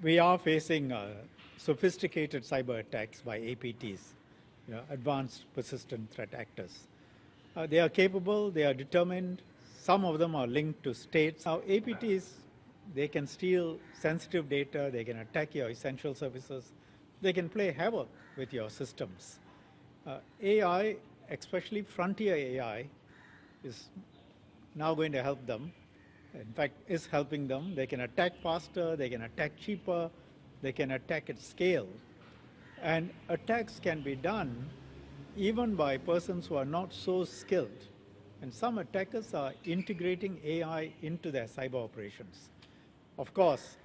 We are facing sophisticated cyber attacks by APTs, advanced persistent threat actors. They are capable, they are determined, some of them are linked to states. Now, APTs, they can steal sensitive data, they can attack your essential services, they can play havoc with your systems. AI, especially frontier AI, is now going to help them. In fact, is helping them. They can attack faster, they can attack cheaper, they can attack at scale. And attacks can be done even by persons who are not so skilled. And some attackers are integrating AI into their cyber operations. Of course,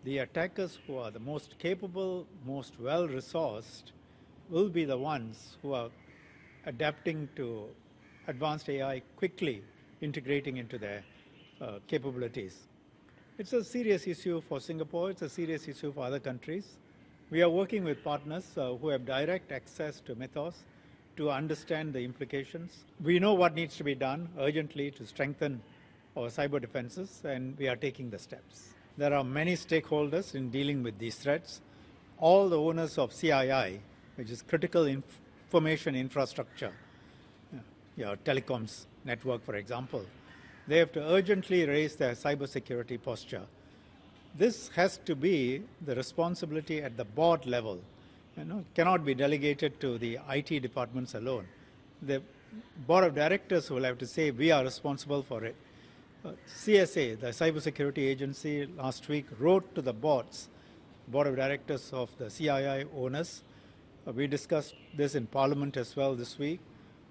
the attackers who are the most capable, most well-resourced will be the ones who are adapting to advanced AI quickly, integrating into their capabilities. It's a serious issue for Singapore. It's a serious issue for other countries. We are working with partners who have direct access to Mythos to understand the implications. We know what needs to be done urgently to strengthen our cyber defenses, and we are taking the steps. There are many stakeholders in dealing with these threats. All the owners of CII, which is critical information infrastructure, your telecoms network, for example, they have to urgently raise their cybersecurity posture. This has to be the responsibility at the board level. It cannot be delegated to the IT departments alone. The board of directors will have to say, we are responsible for it. CSA, the cybersecurity agency, last week wrote to the board of directors of the CII owners. We discussed this in Parliament as well this week.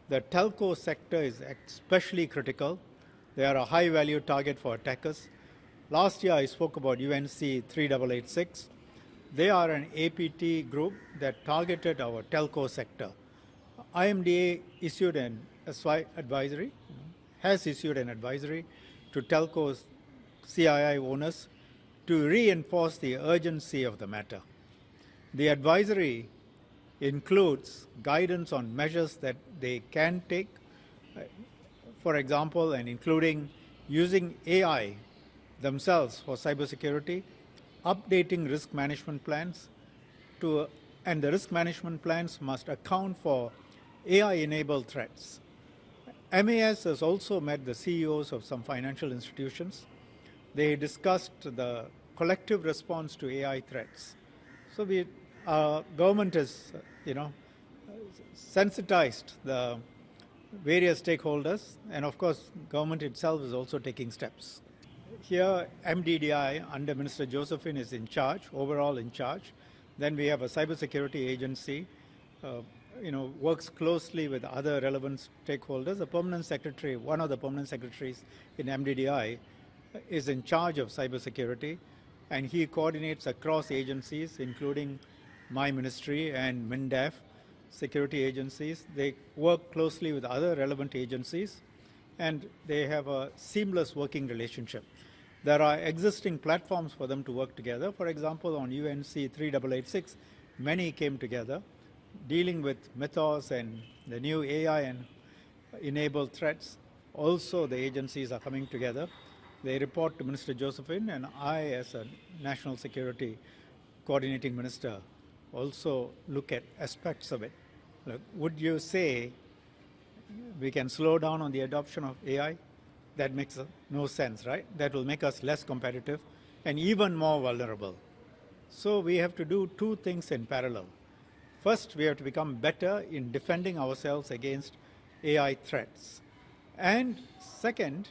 The telco sector is especially critical. They are a high-value target for attackers. Last year, I spoke about UNC 3886. They are an APT group that targeted our telco sector. IMDA issued an advisory, has issued an advisory to telcos, CII owners to reinforce the urgency of the matter. The advisory includes guidance on measures that they can take, for example, and including using AI themselves for cybersecurity, updating risk management plans, and the risk management plans must account for AI-enabled threats. MAS has also met the CEOs of some financial institutions. They discussed the collective response to AI threats. So our government has, sensitized the various stakeholders, and of course, government itself is also taking steps. Here, MDDI under Minister Josephine is in charge, overall in charge. Then we have a cybersecurity agency, works closely with other relevant stakeholders. The permanent secretary, one of the permanent secretaries in MDDI, is in charge of cybersecurity, and he coordinates across agencies, including my ministry and MINDEF, security agencies. They work closely with other relevant agencies, and they have a seamless working relationship. There are existing platforms for them to work together. For example, on UNC 3886, many came together, dealing with Mythos and the new AI and enabled threats. Also, the agencies are coming together. They report to Minister Josephine, and I, as a National Security Coordinating Minister, also look at aspects of it. Look, would you say we can slow down on the adoption of AI? That makes no sense, right? That will make us less competitive and even more vulnerable. So we have to do two things in parallel. First, we have to become better in defending ourselves against AI threats. And second,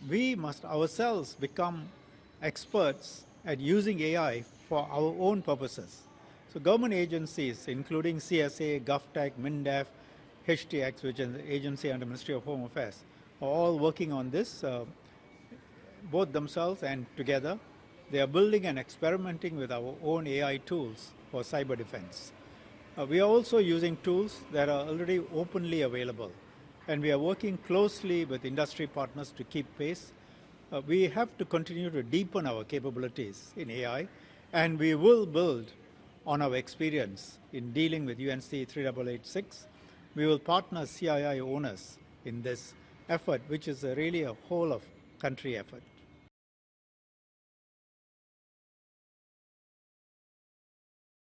we must ourselves become experts at using AI for our own purposes. So government agencies, including CSA, GovTech, MINDEF, HTX, which is an agency under Ministry of Home Affairs, are all working on this, both themselves and together. They are building and experimenting with our own AI tools for cyber defense. We are also using tools that are already openly available, and we are working closely with industry partners to keep pace. We have to continue to deepen our capabilities in AI, and we will build on our experience in dealing with UNC 3886. We will partner CII owners in this effort, which is really a whole of country effort.